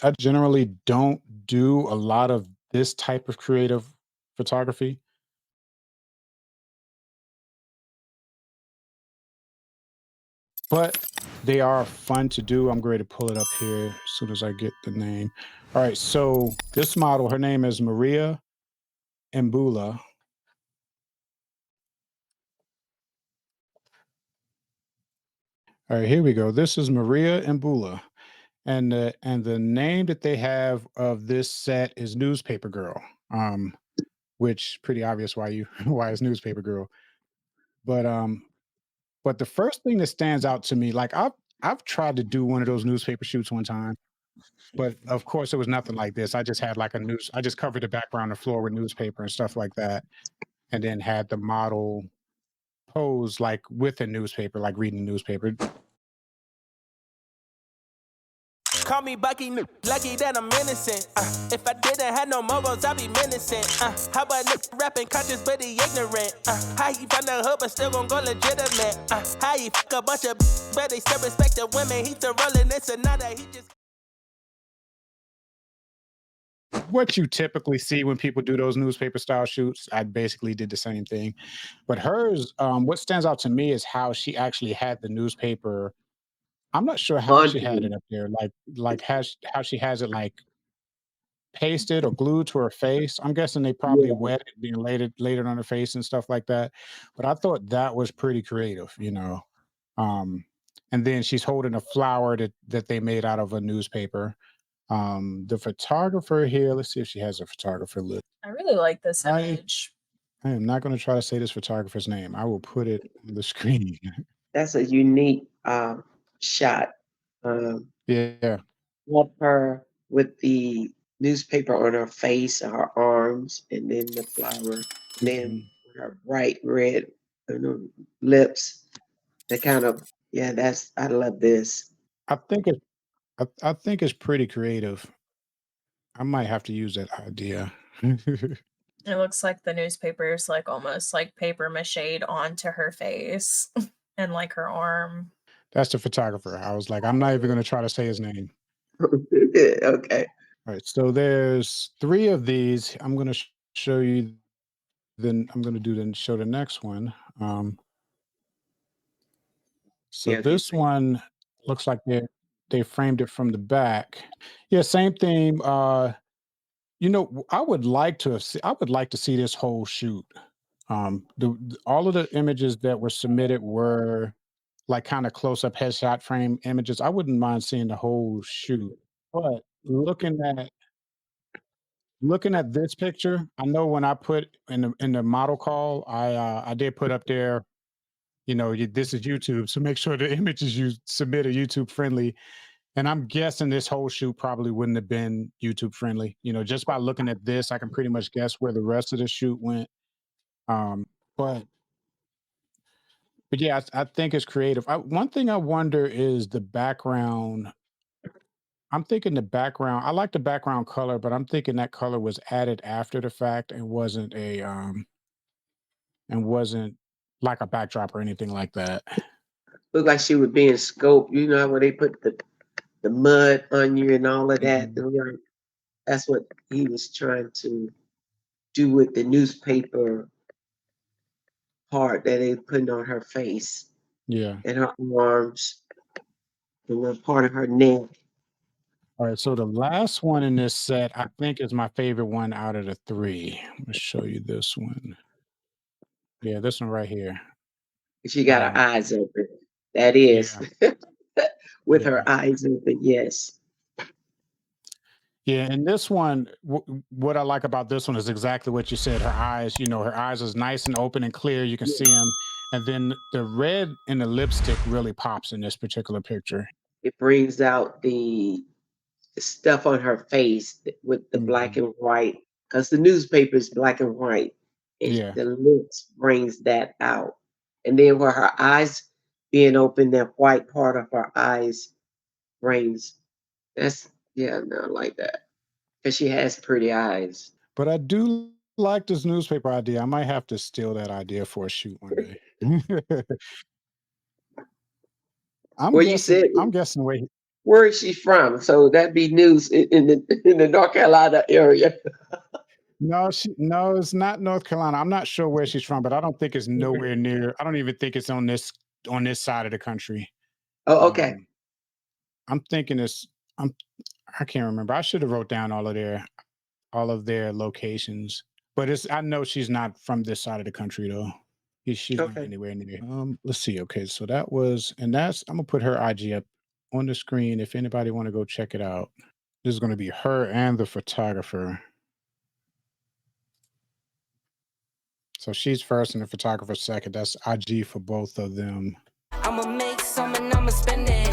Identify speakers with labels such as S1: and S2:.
S1: I generally don't do a lot of this type of creative photography, but they are fun to do. I'm going to pull it up here as soon as I get the name. All right, so this model, her name is Maria Mbouela. All right, here we go. This is Maria Mbouela. And the name that they have of this set is Newspaper Girl. Which pretty obvious why you why it's Newspaper Girl. But but the first thing that stands out to me, like I've tried to do one of those newspaper shoots one time, but of course it was nothing like this. I just had like I just covered the background, the floor with newspaper and stuff like that, and then had the model pose like with a newspaper, like reading the newspaper.
S2: Call me Bucky, lucky that I'm innocent. If I didn't have no morals, I'd be menacing. How about rapping conscious, but he ignorant? How he from the hood, but still gon' go legitimate? How he fuck a bunch of but they still respect the women? He still rolling this and nada, he just.
S1: What you typically see when people do those newspaper style shoots, I basically did the same thing. But hers, what stands out to me is how she actually had the newspaper. I'm not sure how
S3: On
S1: she had
S3: him.
S1: it up there, like has how she has it like pasted or glued to her face. I'm guessing they probably
S3: Yeah.
S1: wet it, being laid it on her face and stuff like that. But I thought that was pretty creative, you know. Um, and then she's holding a flower that they made out of a newspaper. The photographer here, let's see if she has a photographer list.
S4: I really like this
S1: I
S4: image.
S1: I am not going to try to say this photographer's name. I will put it on the screen.
S3: That's a unique shot.
S1: Yeah.
S3: Of her with the newspaper on her face and her arms, and then the flower, and then her bright red lips. That kind of, yeah, I love this.
S1: I think it I think it's pretty creative. I might have to use that idea.
S4: It looks like the newspaper is like almost like paper mache'd onto her face and like her arm.
S1: That's the photographer. I was like, I'm not even going to try to say his name.
S3: Okay.
S1: All right. So there's 3 of these. I'm going to show you. Then I'm going to show the next one. So
S3: Yeah, okay.
S1: this one looks like they framed it from the back. Yeah, same theme. I would like to see this whole shoot. All of the images that were submitted were like kind of close up headshot frame images. I wouldn't mind seeing the whole shoot, but looking at this picture, I know when I put in the model call, I did put up there, this is YouTube, so make sure the images you submit are YouTube friendly. And I'm guessing this whole shoot probably wouldn't have been YouTube friendly. Just by looking at this, I can pretty much guess where the rest of the shoot went. Um, but but yeah, I think it's creative. One thing I wonder is the background. I'm thinking the background. I like the background color, but I'm thinking that color was added after the fact and wasn't like a backdrop or anything like that.
S3: Looked like she was being scoped. You know where they put the mud on you and all of that.
S1: Mhm.
S3: That's what he was trying to do with the newspaper part that they putting on her face
S1: Yeah.
S3: and her arms and one part of her neck.
S1: All right. So the last one in this set, I think, is my favorite one out of the 3. I'm gonna show you this one. Yeah, this one right here.
S3: She got her
S1: Um,
S3: eyes open. That is.
S1: yeah.
S3: With
S1: Yeah.
S3: her eyes open, yes.
S1: Yeah, and this one, what I like about this one is exactly what you said. Her eyes is nice and open and clear. You can
S3: Yeah.
S1: see them, and then the red in the lipstick really pops in this particular picture.
S3: It brings out the stuff on her face with the black
S1: Mhm.
S3: and white, because the newspaper is black and white, and
S1: Yeah,
S3: the lips brings that out. And then where her eyes being open, that white part of her eyes brings yeah, no, I like that. Because she has pretty eyes.
S1: but I do like this newspaper idea. I might have to steal that idea for a shoot one day. I'm
S3: Well, you
S1: guessing.
S3: said
S1: I'm guessing. Wait.
S3: Where is she from? So that'd be news in the North Carolina area.
S1: No, it's not North Carolina. I'm not sure where she's from, but I don't think it's
S3: Okay.
S1: nowhere near. I don't even think it's on this side of the country.
S3: Oh, okay.
S1: Um, I'm thinking it's. I'm. I can't remember. I should have wrote down all of their locations. But it's. I know she's not from this side of the country though. She's not
S3: Okay.
S1: anywhere near. Let's see. Okay, so that was, and that's. I'm gonna put her IG up on the screen if anybody want to go check it out. This is gonna be her and the photographer. So she's first and the photographer second. That's IG for both of them.
S2: I'ma make some and I'ma spend it.